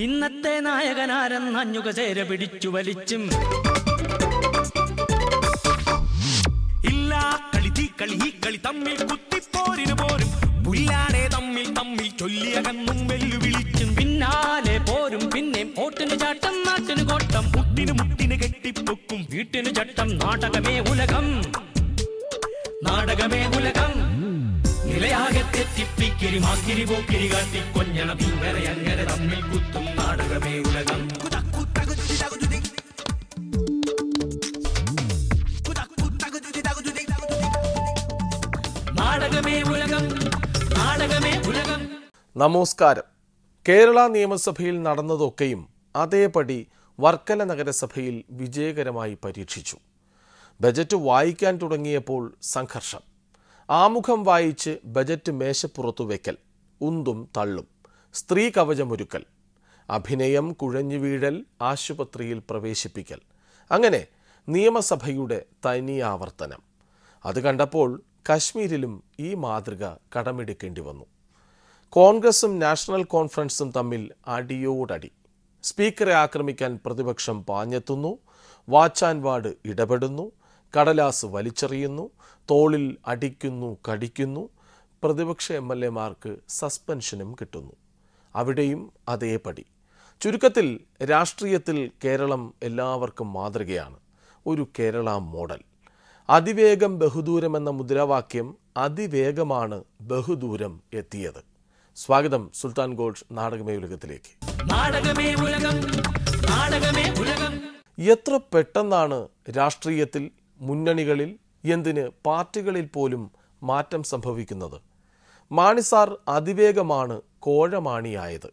ഇന്നത്തെ നായകനാരെന്നഞ്ഞുക ചേര പിടിച്ചു വലിച്ചും ഇല്ല കളി തീ കളി ഈ കളി തമ്മിൽ കുത്തിപ്പോരിന് പോരും പുല്ലാടെ തമ്മിൽ തമ്മിൽ ചൊല്ലിയകന്നും വെല്ലുവിളിച്ചും പിന്നാലെ പോരും പിന്നെ ഓട്ടിന് ചാട്ടം നാട്ടിന് കോട്ടം മുട്ടിന് മുട്ടിന് കെട്ടിപ്പൊക്കും വീട്ടിന് ചട്ടം നാടകമേ ഉലകം നാടകമേ ഉലകം നിലയാകെ തെറ്റിപ്പിക്കിരി മാക്കിരി പോക്കിരി കാട്ടി കൊഞ്ഞണം ഇങ്ങനെ അങ്ങനെ തമ്മിൽ കുത്തും നാടകമേ ഉലകം നാടകമേ ഉലകം നാടകമേ ഉലകം. നമസ്കാരം. കേരള നിയമസഭയിൽ നടന്നതൊക്കെയും അതേപടി വർക്കല നഗരസഭയിൽ വിജയകരമായി പരീക്ഷിച്ചു. ബജറ്റ് വായിക്കാൻ തുടങ്ങിയപ്പോൾ സംഘർഷം. ആമുഖം വായിച്ച് ബജറ്റ് മേശപ്പുറത്തു വയ്ക്കൽ, ഉന്തും തള്ളും, സ്ത്രീ കവചമൊരുക്കൽ, അഭിനയം കുഴഞ്ഞു വീഴൽ, ആശുപത്രിയിൽ പ്രവേശിപ്പിക്കൽ, അങ്ങനെ നിയമസഭയുടെ തനിയാവർത്തനം. അത് കണ്ടപ്പോൾ കശ്മീരിലും ഈ മാതൃക കടമെടുക്കേണ്ടി വന്നു. കോൺഗ്രസും നാഷണൽ കോൺഫറൻസും തമ്മിൽ അടിയോടടി. സ്പീക്കറെ ആക്രമിക്കാൻ പ്രതിപക്ഷം പാഞ്ഞെത്തുന്നു, വാച്ച് ആൻഡ് വാർഡ് ഇടപെടുന്നു, കടലാസ് വലിച്ചെറിയുന്നു, തോളിൽ അടിക്കുന്നു, കടിക്കുന്നു. പ്രതിപക്ഷ MLA-മാർക്ക് സസ്പെൻഷനും കിട്ടുന്നു. അവിടെയും അതേപടി. ചുരുക്കത്തിൽ രാഷ്ട്രീയത്തിൽ കേരളം എല്ലാവർക്കും മാതൃകയാണ്. ഒരു കേരള മോഡൽ. അതിവേഗം ബഹുദൂരം എന്ന മുദ്രാവാക്യം അതിവേഗമാണ് ബഹുദൂരം എത്തിയത്. സ്വാഗതം സുൽത്താൻ ഗോൾഡ് നാടകമേ ഉലകത്തിലേക്ക്. എത്ര പെട്ടെന്നാണ് രാഷ്ട്രീയത്തിൽ, മുന്നണികളിൽ, എന്തിന് പാർട്ടികളിൽ പോലും മാറ്റം സംഭവിക്കുന്നത്. മാണിസാർ അതിവേഗമാണ് കോഴമാണിയായത്.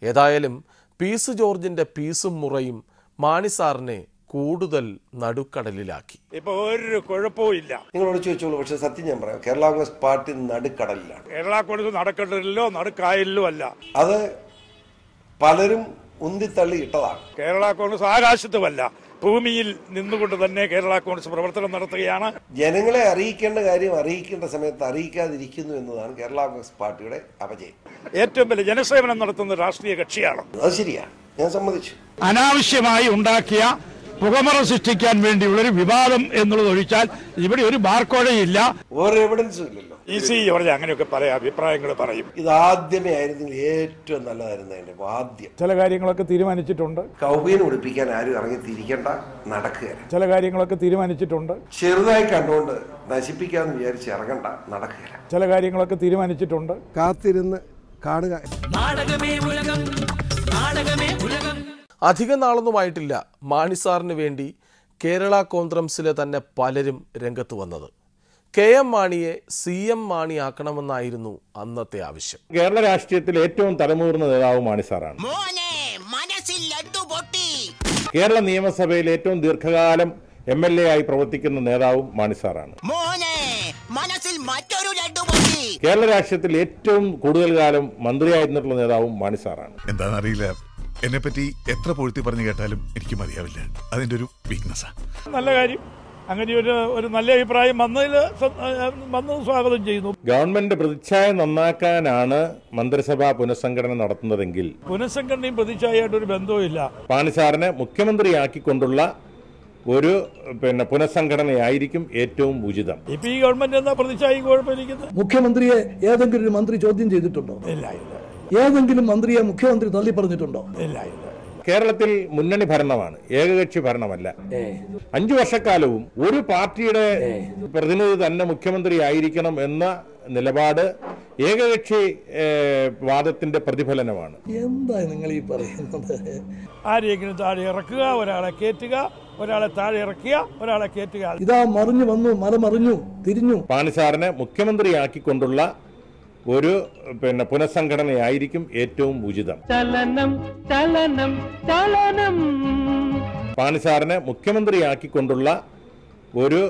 ഏതായാലും പീസ് ജോർജിന്റെ പീസും മുറയും മാണിസാറിനെ കൂടുതൽ നടുക്കടലിലാക്കി. ഇപ്പൊ ഒരു കുഴപ്പവും ഇല്ല. നിങ്ങളോട് ചോദിച്ചോളൂ. പക്ഷെ സത്യം ഞാൻ പറയാം, കേരള കോൺഗ്രസ് പാർട്ടി നടുക്കടലിലാണ്. കേരള കോൺഗ്രസ് നടക്കടലിലോ നടുക്കായലിലോ അല്ല. അത് പലരും ഉന്തിത്തള്ളി ഇട്ടതാണ്. കേരള കോൺഗ്രസ് ആകാശത്തുമല്ല, ഭൂമിയിൽ നിന്നുകൊണ്ട് തന്നെ കേരള കോൺഗ്രസ് പ്രവർത്തനം നടത്തുകയാണ്. ജനങ്ങളെ അറിയിക്കേണ്ട കാര്യം അറിയിക്കേണ്ട സമയത്ത് അറിയിക്കാതിരിക്കുന്നു എന്നതാണ് കേരള കോൺഗ്രസ് പാർട്ടിയുടെ അപജയം. ഏറ്റവും വലിയ ജനസേവനം നടത്തുന്ന രാഷ്ട്രീയ കക്ഷിയാണ്. അത് ശരിയാണ്, ഞാൻ സമ്മതിച്ചു. അനാവശ്യമായി ഉണ്ടാക്കിയ പുകമറ സൃഷ്ടിക്കാൻ വേണ്ടിയുള്ളൊരു വിവാദം എന്നുള്ളത് ഒഴിച്ചാൽ ഇവിടെ ഒരു ബാർക്കോഴയില്ല, ഒരു എവിഡൻസും ഇല്ലല്ലോ. ഈസി പറഞ്ഞ അങ്ങനെയൊക്കെ പറയാം, അഭിപ്രായങ്ങൾ പറയും. ഇത് ആദ്യമേ ആയിരുന്നെങ്കിൽ ഏറ്റവും നല്ലതായിരുന്നു. അതിന്റെ ആദ്യം ചില കാര്യങ്ങളൊക്കെ തീരുമാനിച്ചിട്ടുണ്ട്. കൗബീനെ ഉടുപ്പിക്കാൻ ആരും ഇറങ്ങി തിരിക്കേണ്ട, നടക്കുകയില്ല. ചില കാര്യങ്ങളൊക്കെ തീരുമാനിച്ചിട്ടുണ്ട്. ചെറുതായി കണ്ടുകൊണ്ട് നശിപ്പിക്കാന്ന് വിചാരിച്ച് ഇറങ്ങണ്ട, നടക്കുകയില്ല. ചില കാര്യങ്ങളൊക്കെ തീരുമാനിച്ചിട്ടുണ്ട്. കാത്തിരുന്ന് കാണുക. അധിക നാളൊന്നുമായിട്ടില്ല മാണിസാറിന് വേണ്ടി കേരള കോൺഗ്രസിലെ തന്നെ പലരും രംഗത്ത് വന്നത്. KM മാണിയെ CM മാണിയാക്കണമെന്നായിരുന്നു അന്നത്തെ ആവശ്യം. കേരള രാഷ്ട്രീയത്തിൽ ഏറ്റവും തലമുതിർന്ന നേതാവ് മാണിസാറാണ്. കേരള നിയമസഭയിൽ ഏറ്റവും ദീർഘകാലം MLA ആയി പ്രവർത്തിക്കുന്ന നേതാവും മാണിസാറാണ്. കേരള രാഷ്ട്രീയത്തിൽ ഏറ്റവും കൂടുതൽ കാലം മന്ത്രിയായിരുന്നിട്ടുള്ള നേതാവും മാണിസാറാണ്. എന്താണെന്നറിയില്ല, എന്നെപ്പറ്റി എത്ര പൊഴുത്തി പറഞ്ഞു കേട്ടാലും എനിക്ക് മതിയാവില്ല. അതിന്റെ ഒരു വീക്ക്നെസ്സാ. നല്ല കാര്യം, അങ്ങനെ ഒരു നല്ല അഭിപ്രായം വന്നത് സ്വാഗതം ചെയ്യുന്നു. ഗവൺമെന്റ് പ്രതിച്ഛായ നന്നാക്കാനാണ് മന്ത്രിസഭാ പുനഃസംഘടന നടത്തുന്നതെങ്കിൽ പുനഃസംഘടനയും പ്രതിച്ഛായയായിട്ട് ഒരു ബന്ധവുമില്ല. മാണിസാറിനെ മുഖ്യമന്ത്രിയാക്കിക്കൊണ്ടുള്ള ഒരു പുനഃസംഘടനയായിരിക്കും ഏറ്റവും ഉചിതം. ഇപ്പൊ ഈ ഗവൺമെന്റ് എന്താ പ്രതിച്ഛായ കുഴപ്പമിരിക്കുന്നത്? മുഖ്യമന്ത്രിയെ ഏതെങ്കിലും ഒരു മന്ത്രി ചോദ്യം ചെയ്തിട്ടുണ്ടോ? ഇല്ല ഇല്ല. ഏതെങ്കിലും മന്ത്രിയെ മുഖ്യമന്ത്രി തള്ളി പറഞ്ഞിട്ടുണ്ടോ? ഇല്ല ഇല്ല. കേരളത്തിൽ മുന്നണി ഭരണമാണ്, ഏകകക്ഷി ഭരണമല്ല. 5 വർഷക്കാലവും ഒരു പാർട്ടിയുടെ പ്രതിനിധി തന്നെ മുഖ്യമന്ത്രി ആയിരിക്കണം എന്ന നിലപാട് ഏകകക്ഷി വാദത്തിന്റെ പ്രതിഫലനമാണ്. എന്താ നിങ്ങൾ ഈ പറയുന്നത്? ആരെയെങ്കിലും താഴെ ഇറക്കുക, ഒരാളെ കയറ്റുക, ഒരാളെ താഴെ ഇറക്കുക, ഒരാളെ കയറ്റുക. ഇതാ മറിഞ്ഞു വന്നു, മറിഞ്ഞു തിരിഞ്ഞു. മാണിസാറിനെ മുഖ്യമന്ത്രിയാക്കിക്കൊണ്ടുള്ള ഒരു പുനഃസംഘടനയായിരിക്കും ഏറ്റവും ഉചിതം. മാണിസാറിനെ മുഖ്യമന്ത്രിയാക്കിക്കൊണ്ടുള്ള ഒരു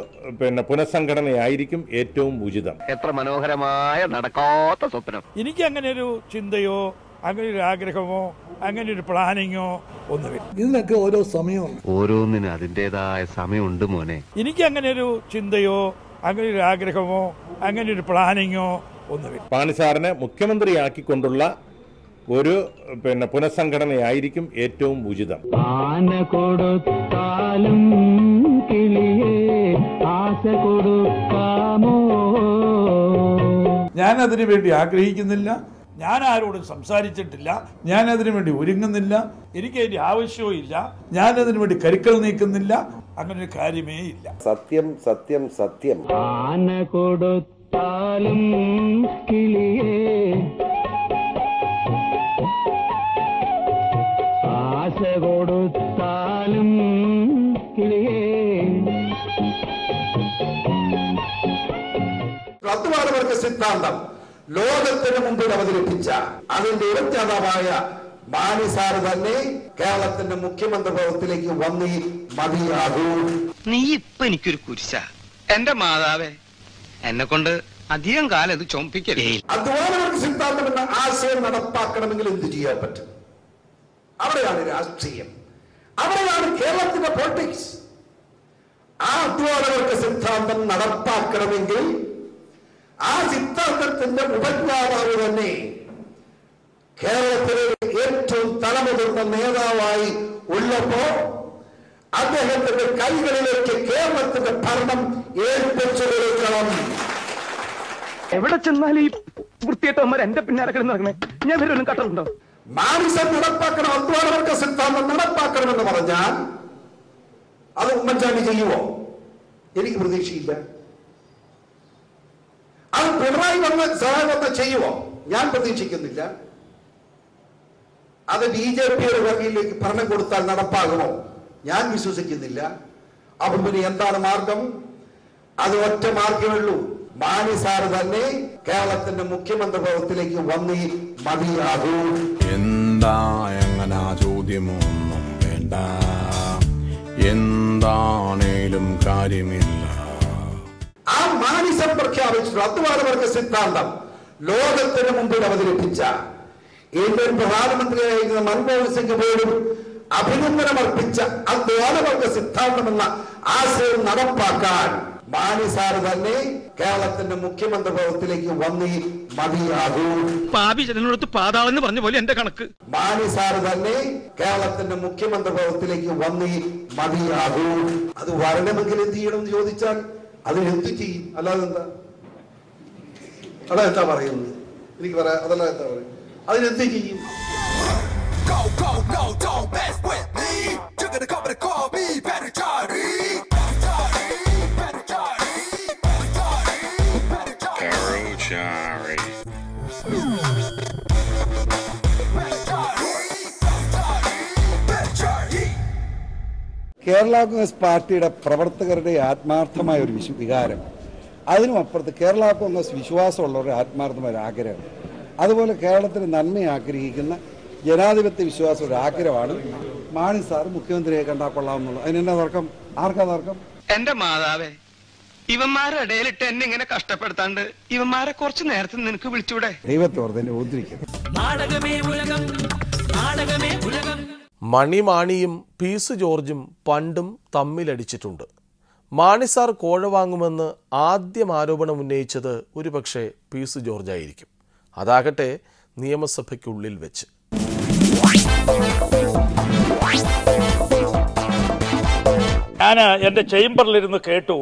പുനഃസംഘടനയായിരിക്കും ഏറ്റവും ഉചിതം. എത്ര മനോഹരമായ നടക്കാത്ത സ്വപ്നം. എനിക്ക് അങ്ങനെ ഒരു ചിന്തയോ അങ്ങനെ ഒരു ആഗ്രഹമോ അങ്ങനെ ഒരു പ്ലാനിങ്ങോ ഒന്നുമില്ല. ഇതിനൊക്കെ ഓരോ സമയമുണ്ട്, ഓരോന്നിനും അതിൻ്റെതായ സമയമുണ്ട് മോനെ. എനിക്ക് അങ്ങനെ ഒരു ചിന്തയോ അങ്ങനെ ഒരു ആഗ്രഹമോ അങ്ങനെ ഒരു പ്ലാനിങ്ങോ ഒന്നുമില്ല. മാണിസാറിനെ മുഖ്യമന്ത്രിയാക്കിക്കൊണ്ടുള്ള ഒരു പുനഃസംഘടനയായിരിക്കും ഏറ്റവും ഉചിതം. ആന കൊടുത്താലും കിളിയേ ആശ കൊടുക്കാമോ? ഞാനതിനു വേണ്ടി ആഗ്രഹിക്കുന്നില്ല, ഞാൻ ആരോടും സംസാരിച്ചിട്ടില്ല, ഞാൻ അതിനു വേണ്ടി ഒരുങ്ങുന്നില്ല, എനിക്ക് അതിന്റെ ആവശ്യവും ഇല്ല, ഞാൻ അതിനു വേണ്ടി കരുക്കൾ നീക്കുന്നില്ല, അങ്ങനെ ഒരു കാര്യമേ ഇല്ല. സത്യം സത്യം സത്യം. ആന കൊടുത്താലും കിളിയേ ആശ കൊടുത്താലും കിളിയേ. തത്വവർഗ സിദ്ധാന്തം ലോകത്തിന് മുമ്പിൽ അവതരിപ്പിച്ച അതിന്റെ ഇരട്ടതാവായ മാണി സാറ് തന്നെ കേരളത്തിന്റെ മുഖ്യമന്ത്രി പദത്തിലേക്ക് വന്നേ മതിയാകൂ. നീ ഇപ്പൊ എനിക്കൊരു കുരിശ. എന്റെ മാതാവേ, എന്നെ കൊണ്ട് അധികം കാലം ഇത് ചൊമ്പിക്കരുത്. അധ്വാനവർഗ സിദ്ധാന്തം എന്ന ആശയം നടപ്പാക്കണമെങ്കിൽ എന്ത് ചെയ്യാൻ പറ്റും? അവിടെയാണ് രാഷ്ട്രീയം, അവിടെയാണ് കേരളത്തിന്റെ പൊളിറ്റിക്സ്. ആ അധ്വാനവർഗ സിദ്ധാന്തം നടപ്പാക്കണമെങ്കിൽ ആ സിദ്ധാന്തത്തിന്റെ ഉപജ്ഞാതാവ് തന്നെ കേരളത്തിലെ ഏറ്റവും തലമുതിർന്ന നേതാവായി ഉള്ളപ്പോ അദ്ദേഹത്തിന്റെ കൈകളിലേക്ക് കേരളത്തിന്റെ ഭരണം ഏൽപ്പിച്ചു കൊടുക്കണം. എവിടെ ചെന്നാലും ഈ വൃത്തിയേട്ടവന്മാർ എന്റെ പിന്നാലെ കിടന്ന് നടക്കണേ. ഞാൻ വരും കട്ടറുണ്ടോ? മാനിസം നടപ്പാക്കണം, അധ്വാനവർഗ സിദ്ധാന്തം നടപ്പാക്കണമെന്ന് പറഞ്ഞാൽ അത് ഉമ്മൻചാണ്ടി ചെയ്യുമോ? എനിക്ക് പ്രതീക്ഷയില്ല. അത് പിണറായി വന്ന് ചെയ്യുമോ? ഞാൻ പ്രതീക്ഷിക്കുന്നില്ല. അത് BJPയുടെ വകയിലേക്ക് ഭരണം കൊടുത്താൽ നടപ്പാകുമോ? ഞാൻ വിശ്വസിക്കുന്നില്ല. അപ്പൊ പിന്നെ എന്താണ് മാർഗം? അത് ഒറ്റ മാർഗമേ ഉള്ളൂ. മാണി സാറ് തന്നെ കേരളത്തിന്റെ മുഖ്യമന്ത്രി പദത്തിലേക്ക് വന്നേ മതിയാകൂ. എന്താ എങ്ങനെ ചോദ്യമൊന്നും വേണ്ട, എന്താണേലും കാര്യമില്ല. ആ മാനിസം പ്രഖ്യാപിച്ചിട്ടുള്ള അധ്വാനവർഗ സിദ്ധാന്തം ലോകത്തിന് മുമ്പിൽ അവതരിപ്പിച്ച ഇന്ത്യൻ പ്രധാനമന്ത്രിയായിരുന്ന മൻമോഹൻ സിംഗ് പോലും അഭിനന്ദനമർപ്പിച്ച അധ്വാനവർഗ സിദ്ധാന്തം എന്ന ആശയം നടപ്പാക്കാൻ മാണി സാറ് തന്നെ കേരളത്തിന്റെ മുഖ്യമന്ത്രി പദത്തിലേക്ക് വന്നേ മതിയാകൂ. പാപി ജനനോടത്ത് പാതാളെന്ന് പറഞ്ഞ പോലെ എന്റെ കണക്ക്. മാണി സാറ് തന്നെ കേരളത്തിന്റെ മുഖ്യമന്ത്രി പദത്തിലേക്ക് വന്നേ മതിയാകൂ. അത് വരണമെങ്കിൽ എന്ത് ചെയ്യണം എന്ന് ചോദിച്ചാൽ അതിനെന്ത് ചെയ്യും? അല്ലാതെ എന്താ പറയുന്നത്? എനിക്ക് പറയാം, അതല്ല എന്താ പറയുന്നത്? അതിനെന്ത് ചെയ്യും? കേരള കോൺഗ്രസ് പാർട്ടിയുടെ പ്രവർത്തകരുടെ ആത്മാർത്ഥമായ ഒരു വികാരം, അതിനുമപ്പുറത്ത് കേരള കോൺഗ്രസ് വിശ്വാസമുള്ളവരുടെ ആത്മാർത്ഥമായ ഒരു ആഗ്രഹം, അതുപോലെ കേരളത്തിന് നന്മ ആഗ്രഹിക്കുന്ന ജനാധിപത്യ വിശ്വാസം ഒരു ആഗ്രഹമാണ് മാണി സാർ മുഖ്യമന്ത്രിയെ കണ്ടാൽ കൊള്ളാമെന്നുള്ളത്. അതിനെന്നാ തർക്കം? ആർക്കാ തർക്കം? എന്റെ മാതാവേ, ഇവന്മാരുടെ ഇടയിലിട്ട് എന്നെ ഇങ്ങനെ കഷ്ടപ്പെടുത്താണ്ട് ഇവന്മാരെ കുറച്ച് നേരത്തെ നിനക്ക് വിളിച്ചൂടെ? ദൈവത്തോർത്ത് എന്നെ ഉദ്ധരിക്കുന്നു. മണിമാണിയും പീസ് ജോർജും പണ്ടും തമ്മിലടിച്ചിട്ടുണ്ട്. മാണി സാർ കോഴ വാങ്ങുമെന്ന് ആദ്യം ആരോപണം ഉന്നയിച്ചത് ഒരുപക്ഷെ പീസ് ജോർജായിരിക്കും. അതാകട്ടെ നിയമസഭയ്ക്കുള്ളിൽ വെച്ച്. ഞാൻ എന്റെ ചേംബറിലിരുന്ന് കേട്ടു.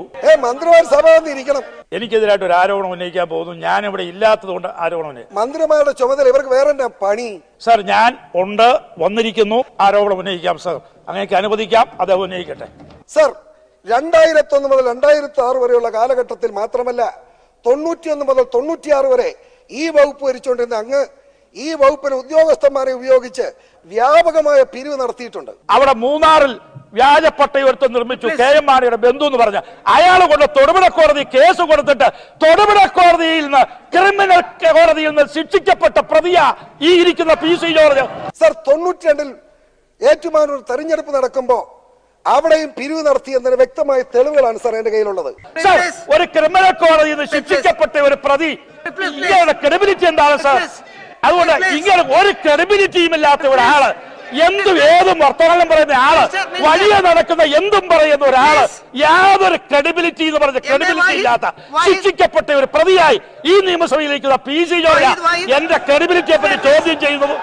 മന്ത്രിമാർ സഭ വന്നിരിക്കണം. എനിക്കെതിരായിട്ട് ഒരു ആരോപണം ഉന്നയിക്കാൻ പോകുന്നു. ഞാൻ ഇവിടെ ഇല്ലാത്തത് കൊണ്ട് ആരോപണം ഉന്നയിക്കും. മന്ത്രിമാരുടെ ചുമതല ഇവർക്ക് വേറെ പണി. സാർ, ഞാൻ ഉണ്ട്, വന്നിരിക്കുന്നു, ആരോപണം ഉന്നയിക്കാം സാർ. അങ്ങനെയൊക്കെ അനുവദിക്കാം, അത് ഉന്നയിക്കട്ടെ. സർ, 2001 മുതൽ 2006 വരെയുള്ള കാലഘട്ടത്തിൽ മാത്രമല്ല 91 മുതൽ 96 വരെ ഈ വകുപ്പ് ഭരിച്ചുകൊണ്ടിരുന്ന അങ്ങ് ഈ വകുപ്പിലെ ഉദ്യോഗസ്ഥന്മാരെ ഉപയോഗിച്ച് വ്യാപകമായ പിരിവ് നടത്തിയിട്ടുണ്ട്. അവിടെ മൂന്നാറിൽ വ്യാജ പട്ടയൊരുത്തം നിർമ്മിച്ചു. KM മാണിയുടെ ബന്ധു എന്ന് പറഞ്ഞ അയാൾ കൊണ്ട് തൊടുപുഴ കോടതി കേസ് കൊടുത്തിട്ട് തൊടുപുഴ കോടതിയിൽ നിന്ന് ക്രിമിനൽ കോടതിയിൽ നിന്ന് ശിക്ഷിക്കപ്പെട്ട പ്രതിയാ ഈ ഇരിക്കുന്ന PC ജോർജ്. സർ, 92-ൽ ഏറ്റുമാനൂർ തെരഞ്ഞെടുപ്പ് നടക്കുമ്പോ അവിടെയും പിരിവ് നടത്തി എന്നതിന് വ്യക്തമായ തെളിവുകളാണ് സാർ എന്റെ കയ്യിലുള്ളത്. ഒരു ക്രിമിനൽ കോടതിയിൽ നിന്ന് ശിക്ഷിക്കപ്പെട്ട ഒരു പ്രതി, ഇയാളുടെ ക്രെഡിബിലിറ്റി എന്താണ് സാർ? അതുകൊണ്ട് ഇങ്ങനെ ഒരു ക്രെഡിബിലിറ്റിയും ഇല്ലാത്ത ഒരാള് ഏതും വർത്തമാനം പറയുന്ന ആള്, വലിയ നടക്കുന്ന എന്തും പറയുന്ന ഒരാള്, യാതൊരു ക്രെഡിബിലിറ്റി എന്ന് പറഞ്ഞ ക്രെഡിബിലിറ്റി ഇല്ലാത്ത ശിക്ഷിക്കപ്പെട്ട ഒരു പ്രതിയായി ഈ നിയമസഭയിലേക്ക് PC ജോർജ് എന്റെ ക്രെഡിബിലിറ്റിയെ പറ്റി ചോദ്യം ചെയ്യുന്നത്.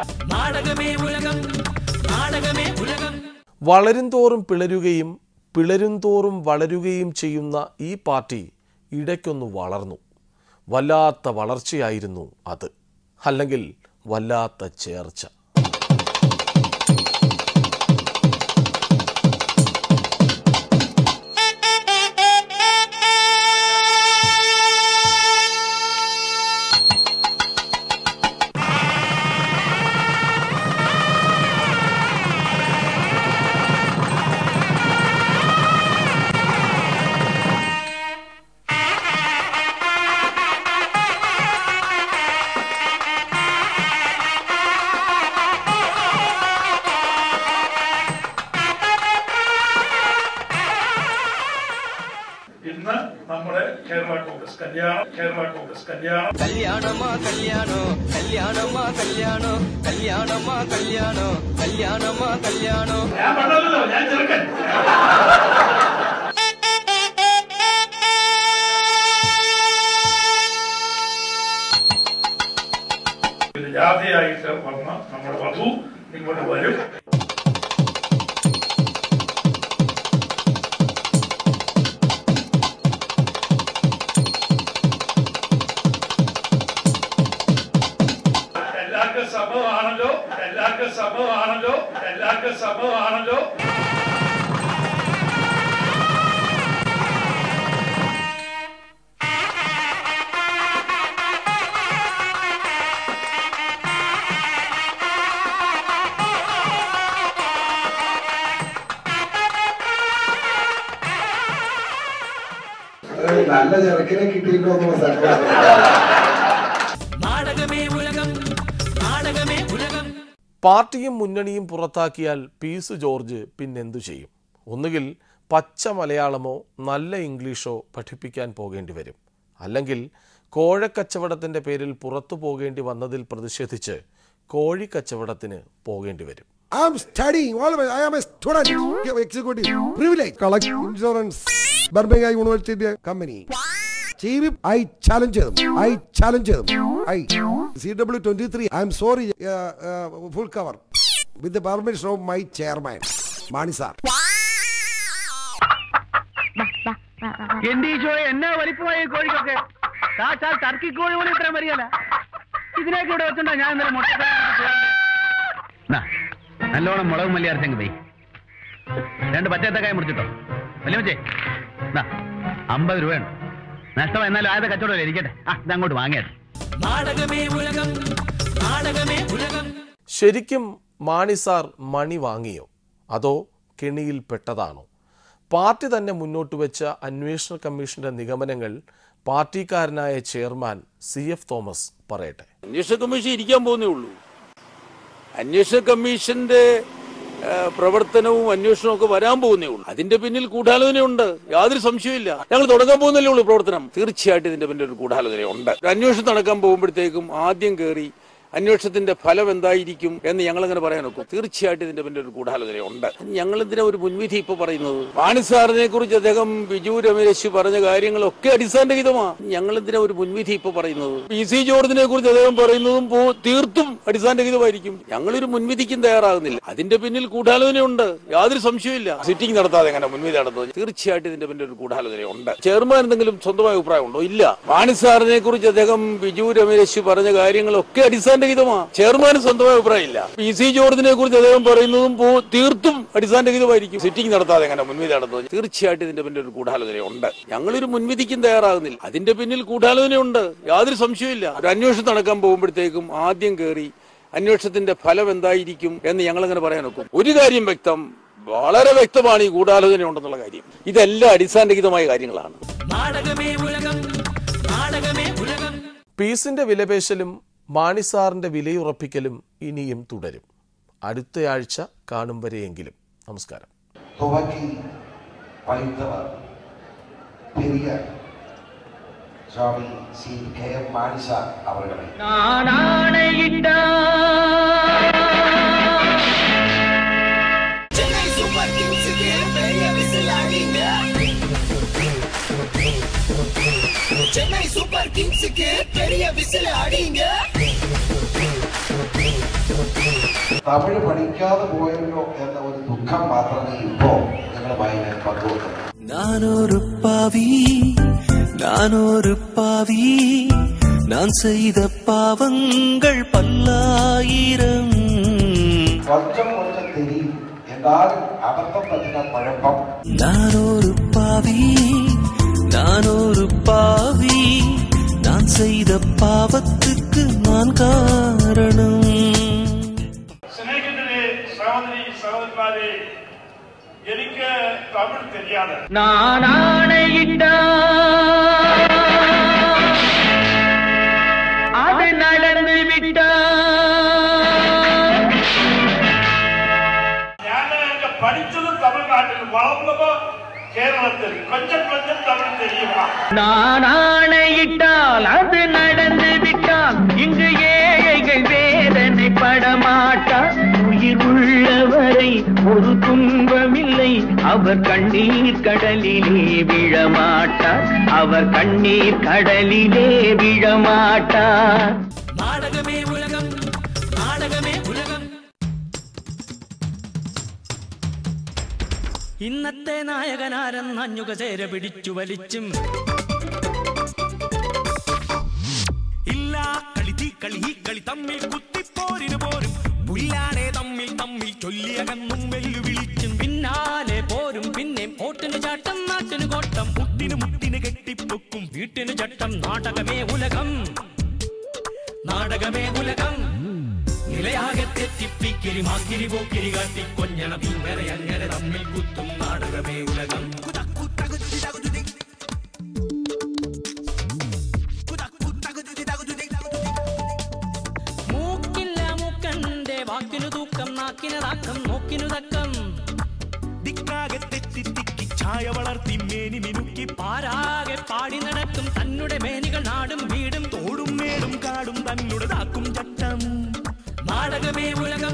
വളരുംതോറും പിളരുകയും പിളരുംതോറും വളരുകയും ചെയ്യുന്ന ഈ പാർട്ടി ഇടയ്ക്കൊന്ന് വളർന്നു. വല്ലാത്ത വളർച്ചയായിരുന്നു അത്, അല്ലെങ്കിൽ വല്ലാത്ത ചേർച്ച. ഇന്ന് നമ്മുടെ കേരള കോൺഗ്രസ് കല്യാണം കല്യാണമാ കല്യാണോ കല്യാണമാ കല്യാണോ കല്യാണമാ കല്യാണോ കല്യാണമാ കല്യാണോ. ഞാൻ പറഞ്ഞല്ലോ, ഞാൻ ചെറുക്കൻ. ജാതിയായിട്ട് വന്ന നമ്മുടെ വധു ഇങ്ങോട്ട് വരും. എല്ലാവർക്കും സമമാണല്ലോ. നല്ല ചെറുക്കനെ കിട്ടിയിട്ടോ എന്നുള്ള പാർട്ടിയും മുന്നണിയും പുറത്താക്കിയാൽ PC ജോർജ് പിന്നെന്തു ചെയ്യും? ഒന്നുകിൽ പച്ച മലയാളമോ നല്ല ഇംഗ്ലീഷോ പഠിപ്പിക്കാൻ പോകേണ്ടി വരും, അല്ലെങ്കിൽ കോഴക്കച്ചവടത്തിൻ്റെ പേരിൽ പുറത്തു പോകേണ്ടി വന്നതിൽ പ്രതിഷേധിച്ച് കോഴിക്കച്ചവടത്തിന് പോകേണ്ടി വരും. I am studying always. I am a student. Executive privilege. Collect insurance. Birmingham University company. Chief, I challenge them. CW23. I am sorry. Full cover. With the permission of my chairman, Mani sir. എന്നാ വലിപ്പമായി കോഴിക്കൊക്കെ Turkey കോഴി പോലും ഇത്രയും വരികയല്ല. ഇതിനൊക്കെ ഇവിടെ വെച്ചിട്ടുണ്ടോ ഞാൻ ഇന്നലെ മുട്ട നല്ലോണം മുളകും മല്ലി അരച്ചെങ്കിൽ പോയി 2 പച്ചത്തക്കായ മുറിച്ചിട്ടോ. വലിയ മച്ചേ 50 രൂപയാണ് നഷ്ടം. എന്നാലും ആദ്യത്തെ കച്ചവടം ഇരിക്കട്ടെ. ഇതങ്ങോട്ട് വാങ്ങിയത്. ശരിക്കും മാണി സാർ മണി വാങ്ങിയോ, അതോ കെണിയിൽ പെട്ടതാണോ? പാർട്ടി തന്നെ മുന്നോട്ട് വെച്ച അന്വേഷണ കമ്മീഷന്റെ നിഗമനങ്ങൾ പാർട്ടിക്കാരനായ ചെയർമാൻ CF തോമസ് പറയട്ടെ. അന്വേഷണ കമ്മീഷൻ ഇരിക്കാൻ പോകുന്നേ ഉള്ളൂ. അന്വേഷണ കമ്മീഷന്റെ പ്രവർത്തനവും അന്വേഷണവും ഒക്കെ വരാൻ പോകുന്നേ ഉള്ളൂ. അതിന്റെ പിന്നിൽ ഗൂഢാലോചനയുണ്ട്, യാതൊരു സംശയമില്ല. ഞങ്ങൾ തുടങ്ങാൻ പോകുന്നല്ലേ ഉള്ളൂ പ്രവർത്തനം. തീർച്ചയായിട്ടും ഇതിന്റെ പിന്നിൽ ഒരു ഗൂഢാലോചനയുണ്ട്. അന്വേഷണം നടക്കാൻ പോകുമ്പോഴത്തേക്കും ആദ്യം കയറി അന്വേഷണത്തിന്റെ ഫലം എന്തായിരിക്കും എന്ന് ഞങ്ങളങ്ങനെ പറയാൻ നോക്കും. തീർച്ചയായിട്ടും ഇതിന്റെ പിന്നിൽ ഒരു ഗൂഢാലോചനയുണ്ട്. ഞങ്ങൾ എന്തിനാ ഒരു മുൻവിധി ഇപ്പൊ പറയുന്നത്? മാണി സാറിനെ കുറിച്ച് അദ്ദേഹം ബിജു രമേശ് പറഞ്ഞ കാര്യങ്ങളൊക്കെ അടിസ്ഥാനരഹിതമാണ്. ഞങ്ങൾ എന്തിനാ ഒരു മുൻവിധി ഇപ്പൊ പറയുന്നത്? PC ജോർജിനെ കുറിച്ച് അദ്ദേഹം പറയുന്നതും തീർത്തും അടിസ്ഥാനരഹിതമായിരിക്കും. ഞങ്ങളൊരു മുൻവിധിക്കും തയ്യാറാകുന്നില്ല. അതിന്റെ പിന്നിൽ ഗൂഢാലോചനയുണ്ട്, യാതൊരു സംശയമില്ല. സിറ്റിംഗ് നടത്താതെ എങ്ങനെ മുൻവിധി നടത്തുന്നത്? തീർച്ചയായിട്ടും ഇതിന്റെ പിന്നിൽ ഒരു ഗൂഢാലോചനയുണ്ട്. ചെയർമാൻ എന്തെങ്കിലും സ്വന്തമായ അഭിപ്രായം ഉണ്ടോ? ഇല്ല. മാണി സാറിനെ കുറിച്ച് അദ്ദേഹം ബിജു രമേശ് പറഞ്ഞ കാര്യങ്ങളൊക്കെ അടിസ്ഥാനരഹിതമാണ്. ചെയർമാന് സ്വന്തമായ അഭിപ്രായമില്ല. PC ജോർജിനെ കുറിച്ച് അദ്ദേഹം പറയുന്നതും തീർത്തും അടിസ്ഥാനരഹിതമായിരിക്കും. സിറ്റിംഗ് നടത്താതെ എങ്ങനെ മുൻവിധി നടത്തുന്നത്? തീർച്ചയായിട്ടും ഇതിന്റെ പിന്നിൽ ഒരു ഗൂഢാലോചനയുണ്ട്. ഞങ്ങളൊരു മുൻവിധിക്കും തയ്യാറാകുന്നില്ല. അതിന്റെ പിന്നിൽ ഗൂഢാലോചനയുണ്ട്, യാതൊരു സംശയമില്ല. ഒരു അന്വേഷണം നടക്കാൻ പോകുമ്പോഴത്തേക്കും ആദ്യം കയറി അന്വേഷണത്തിന്റെ ഫലം എന്തായിരിക്കും എന്ന് ഞങ്ങളങ്ങനെ പറയാൻ നോക്കും. ഒരു കാര്യം വ്യക്തം, വളരെ വ്യക്തമാണ്, ഈ ഗൂഢാലോചന ഉണ്ടെന്നുള്ള കാര്യം. ഇതെല്ലാം അടിസ്ഥാനരഹിതമായ കാര്യങ്ങളാണ്. പീസിന്റെ വിലപേശലും മാണി സാറിന്റെ വിലയുറപ്പിക്കലും ഇനിയും തുടരും. അടുത്തയാഴ്ച കാണും വരെയെങ്കിലും നമസ്കാരം. സ്വാമി ശ്രീ KM മാണി സാർ അവരുടെ തമിഴ് പഠിക്കാതെ പോയല്ലോ എന്ന ഒരു ദുഃഖം മാത്രമേ ഇപ്പോ നിങ്ങളുമായി ഞാൻ പങ്കുവെക്കുന്നു. நானொரு பாவி நான் செய்த பாவங்கள் பல்லாயிரம். கொஞ்சம் கொஞ்சம் தெரியும் என்றாலும் அபத்தம் பற்றின குழப்பம். நானொரு பாவி நான் செய்த பாவத்துக்கு நான் காரணம். സഹോദരന്മാരെ, എനിക്ക് തമിഴ് தெரியாது. நான் ஆணையிட்டால் அது நடந்து விட்டால். ഞാൻ പഠിച്ചത് തമിഴ്നാട്ടിൽ, വളർന്നപ്പോ കേരളത്തിൽ. കൊഞ്ചം കൊഞ്ചം തമിഴ് தெரியுமா? நான் ஆணையிட்டால் அது நடந்து விட்டால் இங்கு ஏழைகள் வேதனை படமாட்டார். உயிர் உள்ளவரை ஒரு துன்பமில்லை, அவர் கண்ணீர் கடலிலே விழமாட்டார். அவர் கண்ணீர் கடலிலே விழமாட்டார். நாடகமே உலகம், நாடகமே உலகம். ഇന്നത്തെ നായകനാരെന്ന് അഞ്ഞുകചേര പിടിച്ചു വലിച്ചും ഇല്ല കളി തീ കളി ഈ കളി തമ്മിൽ കുത്തിപ്പോരിന് പോരും. പുല്ലാണേ തമ്മിൽ തമ്മിൽ ചൊല്ലിയകന്നും വെല്ലുവിളിച്ചും പിന്നാലെ പോരും. പിന്നെയും ഓട്ടിന് ചാട്ടം, നാട്ടിന് കോട്ടം, മുട്ടിന് മുട്ടിന് കെട്ടിപ്പൊക്കും വീട്ടിന് ചട്ടം. നാടകമേ ഉലകം, നാടകമേ ഉലകം. നിലയാകെ തെറ്റിപ്പിക്കിരി മാക്കിരി പോക്കിരി കാട്ടി കൊഞ്ഞണം ഇങ്ങനെ അങ്ങനെ തമ്മിൽ കുത്തും. നാടകമേ ഉലകം. മൂക്കില്ല മൂക്കന്റെ വാക്കിനു തൂക്കം, നാക്കിന് താക്കം, നോക്കിനു തക്കം. ദിക്കാകെ തെറ്റി തിക്കി ഛായ വളർത്തി മേനി മിനുക്കി പാരാകെ പാടി നടക്കും. തന്നുടെ മേനികൾ നാടും വീടും തോടും മേടും കാടും തന്നുടെ താക്കും ചട്ടം. നാടകമേ ഉലകം.